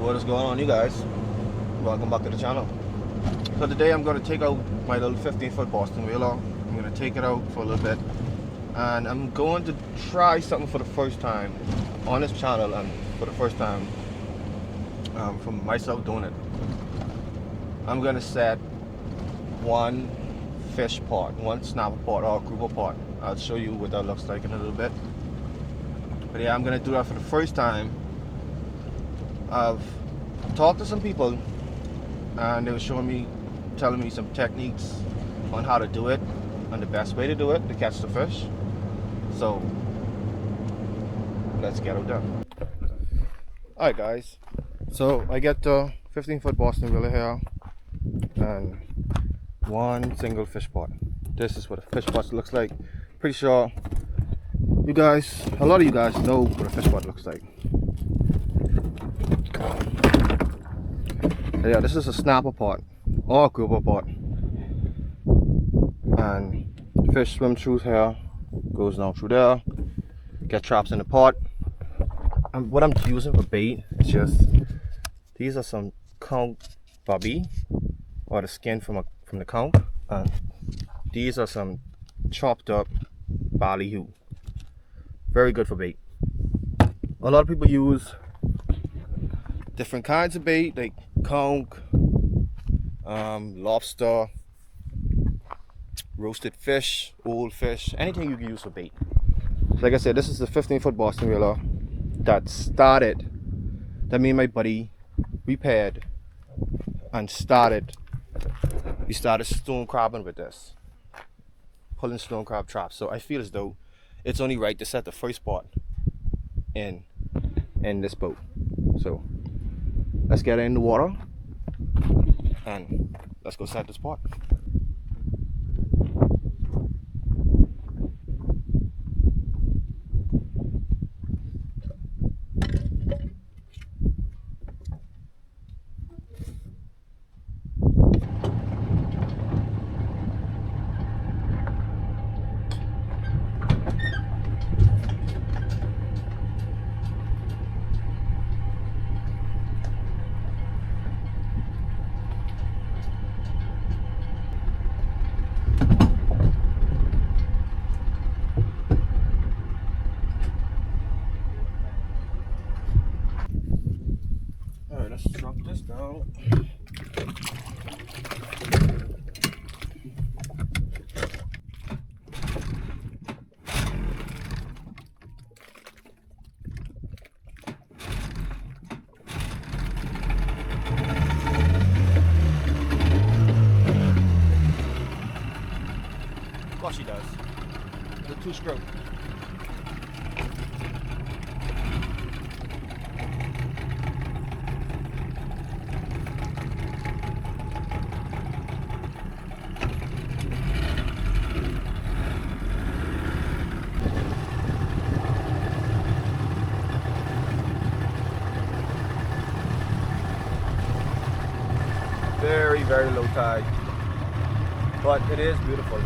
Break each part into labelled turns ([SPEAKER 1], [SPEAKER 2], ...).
[SPEAKER 1] What is going on, you guys? Welcome back to the channel. So today I'm going to take out my little 15-foot Boston Whaler. I'm going to take it out for a little bit, and I'm going to try something for the first time on this channel, and for the first time from myself doing it. I'm going to set one fish pot, one snapper pot or grouper pot. I'll show you what that looks like in a little bit. But yeah, I'm going to do that for the first time. I've talked to some people and they were telling me some techniques on how to do it and the best way to do it to catch the fish. So let's get it done. Alright guys, so I get the 15-foot Boston Whaler here and one single fish pot. This is what a fish pot looks like. Pretty sure a lot of you guys know what a fish pot looks like. Yeah, this is a snapper pot or a grouper pot, and fish swim through here, goes down through there, get traps in the pot. And what I'm using for bait is just, these are some conch bobby, or the skin from the conch, and these are some chopped up ballyhoo. Very good for bait. A lot of people use different kinds of bait like conch, lobster, roasted fish, old fish, anything you can use for bait. Like I said, this is the 15-foot Boston Whaler that me and my buddy, we paired and we started stone crabbing with this, pulling stone crab traps. So I feel as though it's only right to set the first pot in this boat. So let's get in the water and let's go set this pot. Alright, let's drop this down. Of course she does. The 2-stroke. Very low tide, but it is beautiful.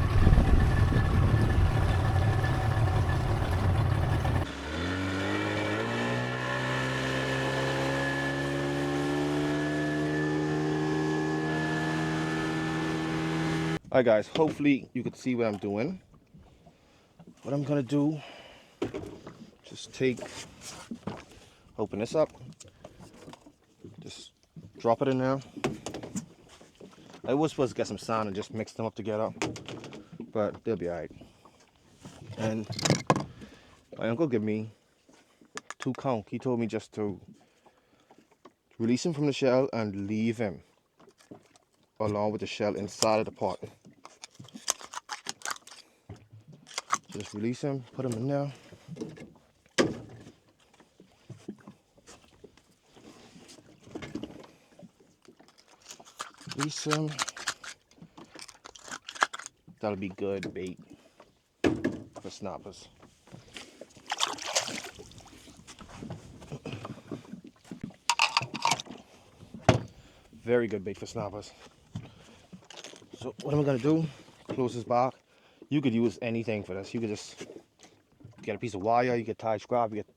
[SPEAKER 1] Alright guys, hopefully you can see what I'm doing. What I'm gonna do, just open this up, just drop it in there. I was supposed to get some sand and just mix them up together, but they'll be alright. And my uncle gave me 2 conch. He told me just to release him from the shell and leave him along with the shell inside of the pot. So just release him, put him in there. Release him. That'll be good bait for snappers. Very good bait for snappers. So what am I gonna do? Close this back. You could use anything for this. You could just get a piece of wire, you could tie scrap, you get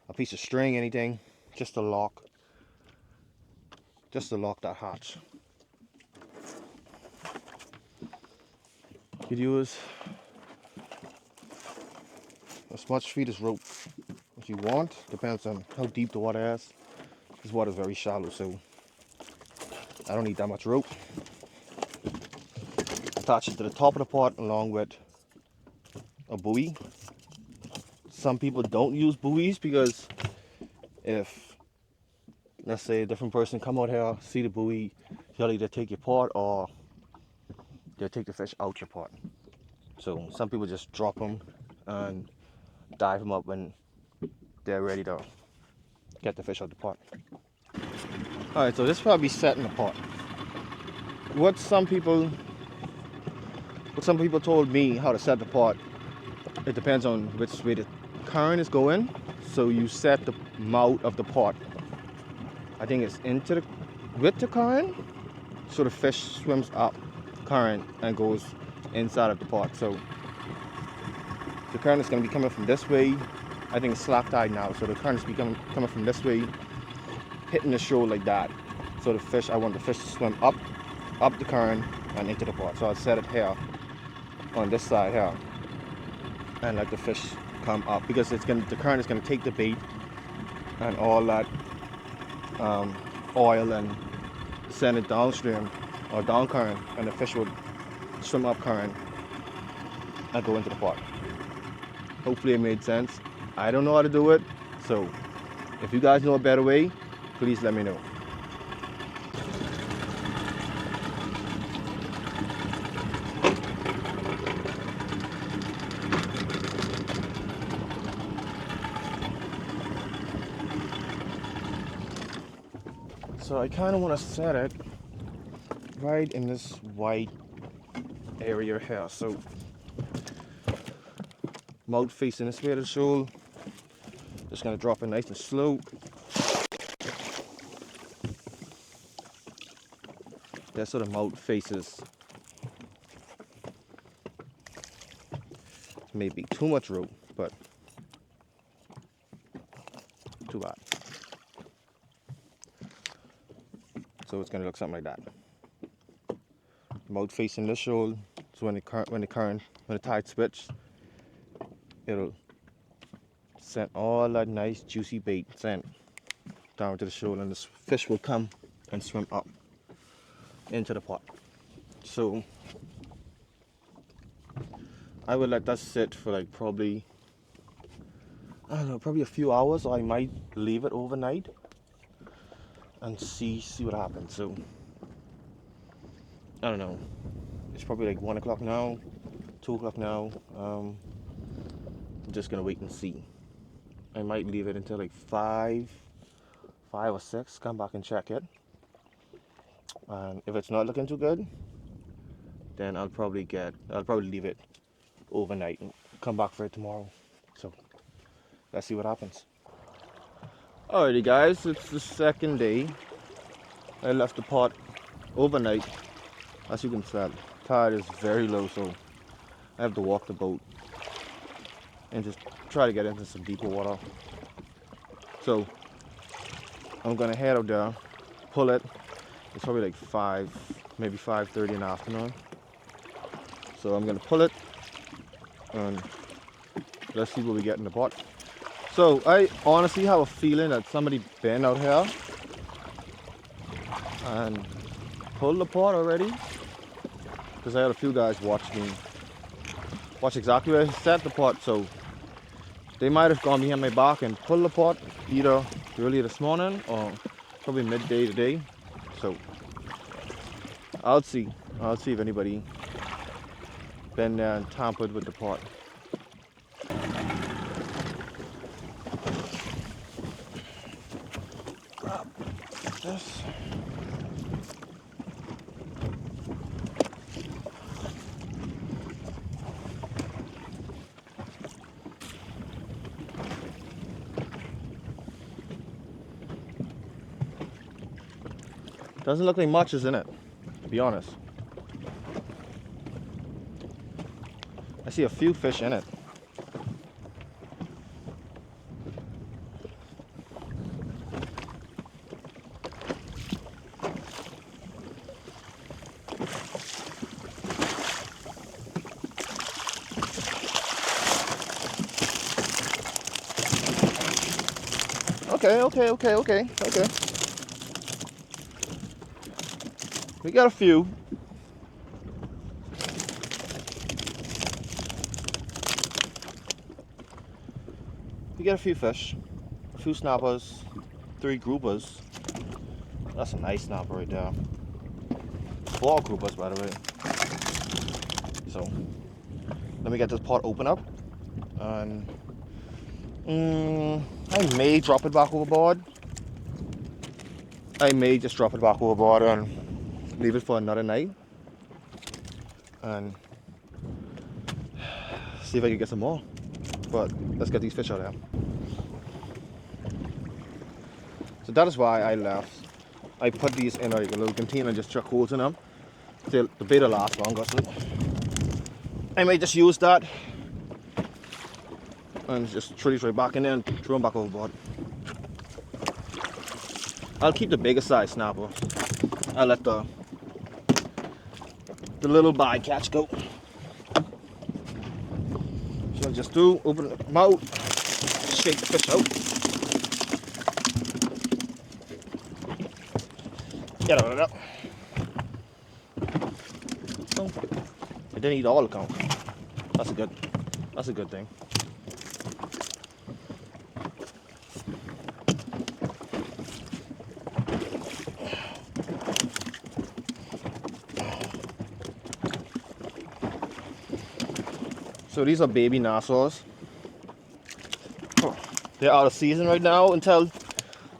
[SPEAKER 1] a piece of string, anything, just a lock. just to lock that hatch. You could use as much feeder's rope as you want. Depends on how deep the water is. This water is very shallow, so I don't need that much rope. Attach it to the top of the pot along with a buoy. Some people don't use buoys because if, let's say, a different person come out here, see the buoy, he'll either take your pot or they'll take the fish out your pot. So some people just drop them and dive them up when they're ready to get the fish out the pot. Alright, so this probably set in the pot. What some people told me how to set the pot, it depends on which way the current is going. So you set the mouth of the pot, I think it's with the current, so the fish swims up current and goes inside of the pot. So the current is going to be coming from this way. I think it's slack tide now, so the current is coming from this way, hitting the shore like that. So I want the fish to swim up the current and into the pot. So I'll set it here on this side here and let the fish come up, because the current is going to take the bait and all that oil and send it downstream or down current, and the fish will swim up current and go into the pot. Hopefully it made sense. I don't know how to do it, so if you guys know a better way, please let me know. So I kind of want to set it right in this white area here. So mouth facing this way of the shoal. Just gonna drop it nice and slow. That's so the mouth faces. Maybe too much rope, but too bad. So it's gonna look something like that. Mouth facing the shoal. So when the tide switch, it'll send all that nice juicy bait sent down to the shoal, and this fish will come and swim up into the pot. So I would let that sit for like probably, I don't know, probably a few hours, or I might leave it overnight and see what happens. So I don't know, it's probably like 1 o'clock now, 2 o'clock now. I'm just gonna wait and see. I might leave it until like 5 or 6, come back and check it, and if it's not looking too good, then I'll probably leave it overnight and come back for it tomorrow. So let's see what happens. Alrighty guys, it's the second day. I left the pot overnight. As you can tell, tide is very low, so I have to walk the boat and just try to get into some deeper water. So I'm gonna head out there, pull it. It's probably like 5, maybe 5:30 in the afternoon. So I'm gonna pull it and let's see what we get in the pot. So I honestly have a feeling that somebody been out here and pulled the pot already, because I had a few guys watch exactly where I set the pot. So they might have gone behind my back and pulled the pot either early this morning or probably midday today. So I'll see if anybody been there and tampered with the pot. Grab this. Doesn't look like much is in it, to be honest. I see a few fish in it. Okay. We got a few. We got a few fish, a few snappers, 3 groupers. That's a nice snapper right there. 4 groupers, by the way. So, let me get this pot open up, and I may drop it back overboard. I may just drop it back overboard and leave it for another night, and see if I can get some more. But let's get these fish out of here. So that is why I left. I put these in like a little container and just chuck holes in them till the bait will last longer. So I may just use that and just throw these right back in there and throw them back overboard. I'll keep the bigger size snapper. I'll let the little bycatch go. So I'll just open the mouth, shake the fish out. Get out of that. So, it didn't eat all the count. That's a good thing. So these are baby Nassau's. They're out of season right now until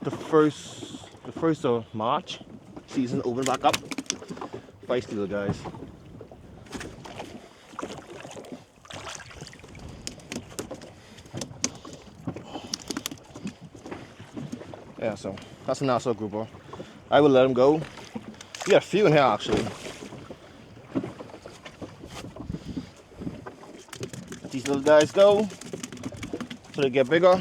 [SPEAKER 1] the first of March. Season open back up. Feisty little guys. Yeah, so that's a Nassau grouper. I will let them go. We got a few in here actually. Let these little guys go so they get bigger.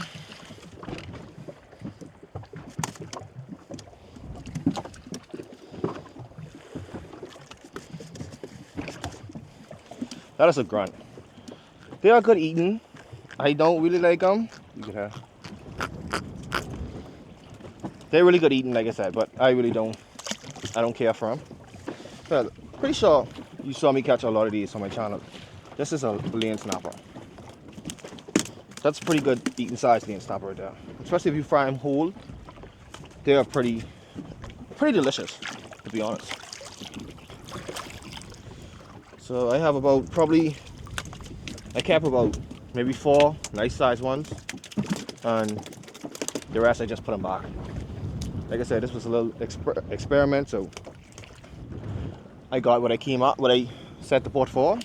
[SPEAKER 1] That is a grunt. They are good eating. I don't really like them. Look at her. They're really good eating, like I said, but I really don't. I don't care for them. But pretty sure you saw me catch a lot of these on my channel. This is a lane snapper. That's a pretty good eating size lane snapper right there. Especially if you fry them whole. They are pretty delicious, to be honest. So I have about I kept about maybe 4 nice size ones, and the rest I just put them back. Like I said, this was a little experiment, so I got what I set the pot for,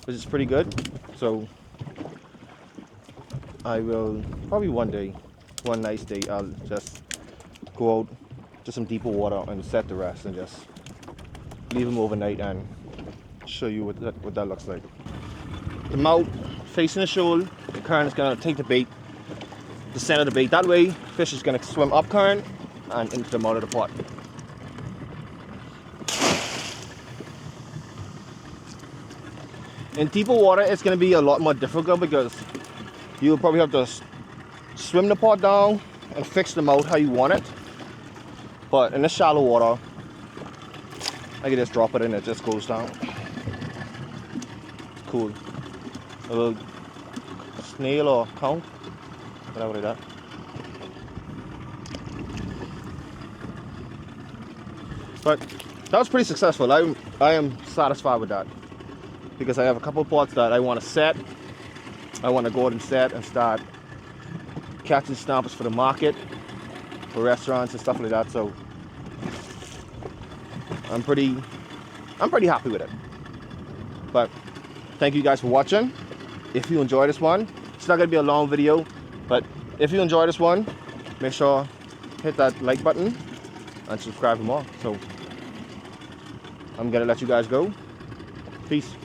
[SPEAKER 1] which is pretty good. So I will probably one nice day, I'll just go out to some deeper water and set the rest and just leave them overnight and show you what that looks like. The mouth facing the shoal, the current is going to take the bait, the center of the bait. That way, fish is going to swim up current and into the mouth of the pot. In deeper water, it's going to be a lot more difficult because you'll probably have to swim the pot down and fix the mouth how you want it. But in the shallow water, I can just drop it and it just goes down. Cool. A little snail or conch, whatever that. But that was pretty successful. I am satisfied with that because I have a couple of pots that I want to set. I want to go out and set and start catching snappers for the market, for restaurants and stuff like that. So I'm pretty happy with it. But thank you guys for watching. If you enjoyed this one, it's not going to be a long video, but if you enjoyed this one, make sure hit that like button and subscribe for more. So I'm going to let you guys go. Peace.